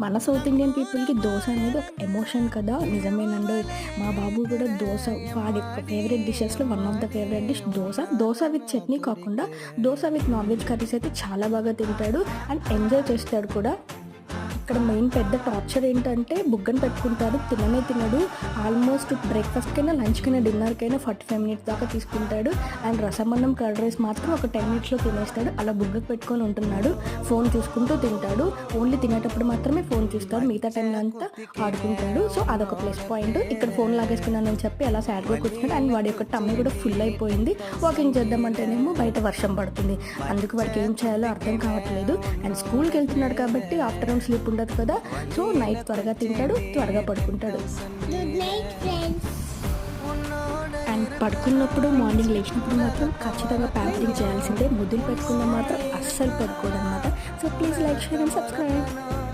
మన south Indian పీపుల్‌కి దోస అనేది ఒక ఎమోషన్ కదా! నిజమేనండోయ్! మా బాబు కూడా దోస వాడి యొక్క ఫేవరెట్ డిషెస్‌లో one of the favourite dish dosa. Dosa with chutney కాకుండా dosa with non veg curries అయితే చాలా బాగా తింటాడు అండ్ ఎంజాయ్ చేస్తాడు కూడా. ఇక్కడ మెయిన్ పెద్ద టార్చర్ ఏంటంటే బుగ్గన పెట్టుకుంటాడు. తిననే తినడు. ఆల్మోస్ట్ బ్రేక్‌ఫాస్ట్‌కైనా, లంచ్‌కైనా, డిన్నర్‌కైనా 45 మినిట్స్ దాకా తీసుకుంటాడు. అండ్ రసమన్నం, కర్డ్ రైస్ మాత్రం ఒక 10 మినిట్స్‌లో తినేస్తాడు. అలా బుగ్గకు పెట్టుకొని ఉంటున్నాడు. ఫోన్ చూసుకుంటూ తింటాడు. ఓన్లీ తినేటప్పుడు మాత్రమే ఫోన్ చూస్తాడు. మిగతా టైంలో అంతా ఆడుకుంటాడు. సో అదొక ప్లస్ పాయింట్. ఇక్కడ ఫోన్ లాగేసుకున్నానని చెప్పి అలా సాడ్‌గా కూర్చున్నాడు. అండ్ వాడి యొక్క టమ్మీ కూడా ఫుల్ అయిపోయింది. వాకింగ్ చేద్దామంటేనేమో బయట వర్షం పడుతుంది. అందుకు వాడికి ఏం చేయాలో అర్థం కావట్లేదు. అండ్ స్కూల్‌కి వెళ్తున్నాడు కాబట్టి ఆఫ్టర్‌నూన్ స్లీప్ ఉండదు కదా. సో నైట్ త్వరగా తింటాడు, త్వరగా పడుకుంటాడు. Good night friends. అండ్ పడుకున్నప్పుడు మార్నింగ్ లేచినప్పుడు మాత్రం ఖచ్చితంగా ప్యాంపరింగ్ చేయాల్సిందే. ముద్దులు పెట్టుకున్న మాత్రం అస్సలు పడుకోదన్నమాట. So please like, share and subscribe.